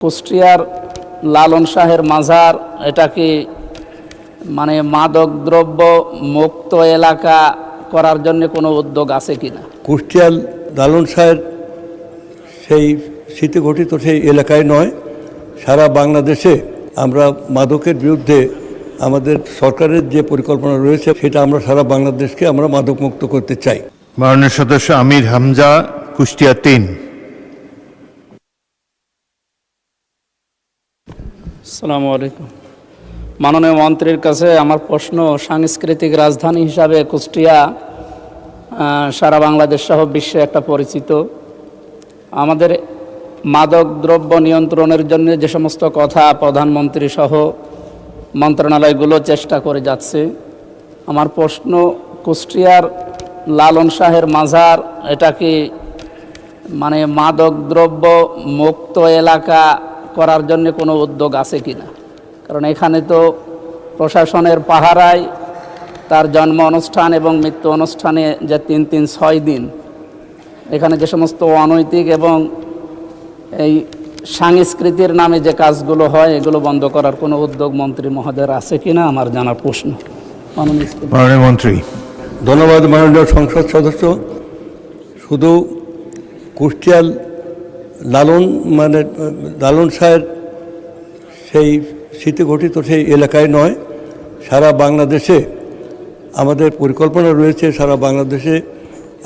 কুষ্টিয়ার লালন শাহের মাজার এটা কি মানে মাদক দ্রব্য মুক্ত এলাকা করার জন্য কোনো উদ্যোগ আছে কিনা? কুষ্টিয়ার লালন শাহের সেই স্মৃতিঘটিত সেই এলাকায় নয়, সারা বাংলাদেশে আমরা মাদকের বিরুদ্ধে আমাদের সরকারের যে পরিকল্পনা রয়েছে সেটা আমরা সারা বাংলাদেশকে আমরা মাদক মুক্ত করতে চাই। মাননীয় সদস্য আমির হামজা, কুষ্টিয়া ৩। আসসালামু আলাইকুম। মাননীয় মন্ত্রীর কাছে আমার প্রশ্ন, সাংস্কৃতিক রাজধানী হিসাবে কুষ্টিয়া সারা বাংলাদেশ সহ বিশ্বে একটা পরিচিত। আমাদের মাদক দ্রব্য নিয়ন্ত্রণের জন্য যে সমস্ত কথা প্রধানমন্ত্রী সহ মন্ত্রণালয়গুলো চেষ্টা করে যাচ্ছে, আমার প্রশ্ন, কুষ্টিয়ার লালন শাহের মাজার এটা কি মানে মাদক দ্রব্য মুক্ত এলাকা করার জন্য কোনো উদ্যোগ আছে কিনা? কারণ এখানে তো প্রশাসনের পাহারায় তার জন্ম অনুষ্ঠান এবং মৃত্যু অনুষ্ঠানে যে 3-6 দিন এখানে যে সমস্ত অনৈতিক এবং এই সাংস্কৃতির নামে যে কাজগুলো হয় এগুলো বন্ধ করার কোনো উদ্যোগ মন্ত্রী মহোদয়ের আছে কিনা আমার জানার প্রশ্ন। মাননীয় মন্ত্রী। ধন্যবাদ মাননীয় সংসদ সদস্য। শুধু কুষ্টিয়ার লালন শাহের সেই স্মৃতিঘটিত সেই এলাকায় নয়, সারা বাংলাদেশে আমাদের পরিকল্পনা রয়েছে। সারা বাংলাদেশে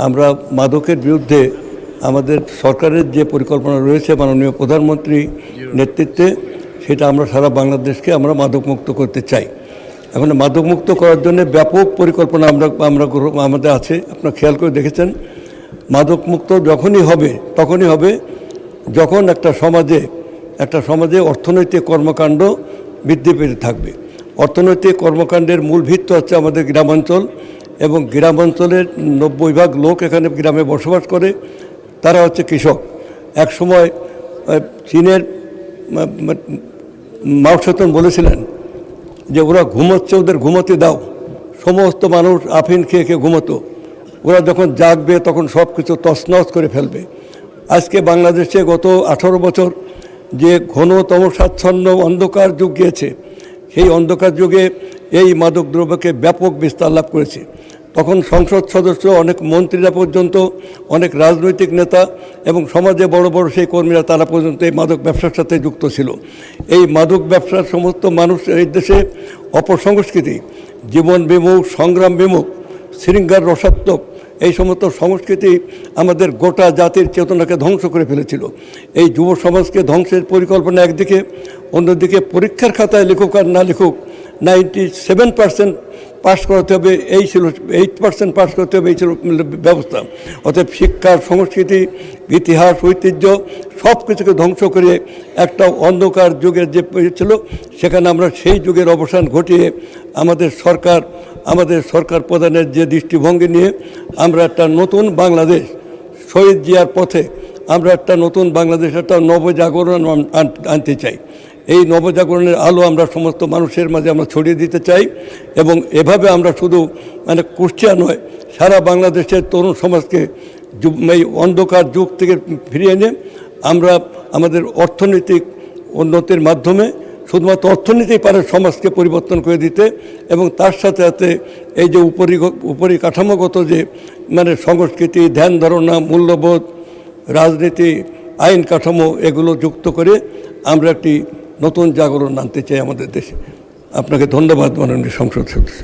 আমরা মাদকের বিরুদ্ধে আমাদের সরকারের যে পরিকল্পনা রয়েছে মাননীয় প্রধানমন্ত্রী নেতৃত্বে, সেটা আমরা সারা বাংলাদেশকে আমরা মাদকমুক্ত করতে চাই। এখন মাদকমুক্ত করার জন্য ব্যাপক পরিকল্পনা আমাদের আছে। আপনারা খেয়াল করে দেখেছেন, মাদকমুক্ত তখনই হবে যখন একটা সমাজে অর্থনৈতিক কর্মকাণ্ড বৃদ্ধি পেতে থাকবে। অর্থনৈতিক কর্মকাণ্ডের মূল ভিত্তি হচ্ছে আমাদের গ্রামাঞ্চল, এবং গ্রামাঞ্চলের 90% লোক এখানে গ্রামে বসবাস করে। তারা হচ্ছে কৃষক। একসময় চীনের মাও সেতুং বলেছিলেন যে ওরা ঘুমোচ্ছে, ওদের ঘুমোতে দাও। সমস্ত মানুষ আফিন খেয়ে ঘুমোতো। ওরা যখন জাগবে তখন সব কিছু তছনছ করে ফেলবে। আজকে বাংলাদেশে গত 18 বছর যে ঘনতম স্বাচ্ছন্দ্য অন্ধকার যুগ গিয়েছে, সেই অন্ধকার যুগে এই মাদক দ্রব্যকে ব্যাপক বিস্তার লাভ করেছে। তখন সংসদ সদস্য, অনেক মন্ত্রীরা পর্যন্ত, অনেক রাজনৈতিক নেতা এবং সমাজে বড় বড় সেই কর্মীরা তারা পর্যন্ত এই মাদক ব্যবসার সাথে যুক্ত ছিল। এই মাদক ব্যবসার সমস্ত মানুষ এই দেশে অপসংস্কৃতি, জীবন বিমুখ, সংগ্রাম বিমুখ, শৃঙ্গার রসাত্মক এই সমস্ত সংস্কৃতি আমাদের গোটা জাতির চেতনাকে ধ্বংস করে ফেলেছিল। এই যুব সমাজকে ধ্বংসের পরিকল্পনা একদিকে, অন্যদিকে পরীক্ষার খাতায় লিখুক আর না লিখুক 97% পাস করাতে হবে, এই ছিল 8% পাস করতে হবে, এই ছিল ব্যবস্থা। অতএব শিক্ষা, সংস্কৃতি, ইতিহাস, ঐতিহ্য সব কিছুকে ধ্বংস করে একটা অন্ধকার যুগের যে ছিল, সেখানে আমরা সেই যুগের অবসান ঘটিয়ে আমাদের সরকার প্রধানের যে দৃষ্টিভঙ্গি নিয়ে আমরা একটা নতুন বাংলাদেশ, শহীদ জিয়ার পথে আমরা একটা নতুন বাংলাদেশ, একটা নবজাগরণ আনতে চাই। এই নবজাগরণের আলো আমরা সমস্ত মানুষের মাঝে আমরা ছড়িয়ে দিতে চাই, এবং এভাবে আমরা শুধু কুষ্টিয়া নয়, সারা বাংলাদেশের তরুণ সমাজকে এই অন্ধকার যুগ থেকে ফিরিয়ে এনে আমরা আমাদের অর্থনৈতিক উন্নতির মাধ্যমে শুধুমাত্র অর্থনীতি পারে সমাজকে পরিবর্তন করে দিতে, এবং তার সাথে সাথে এই যে উপরিকাঠামোগত যে সংস্কৃতি, ধ্যান ধারণা, মূল্যবোধ, রাজনীতি, আইন কাঠামো এগুলো যুক্ত করে আমরা একটি নতুন জাগরণ আনতে চাই আমাদের দেশে। আপনাকে ধন্যবাদ মাননীয় সংসদ সদস্য।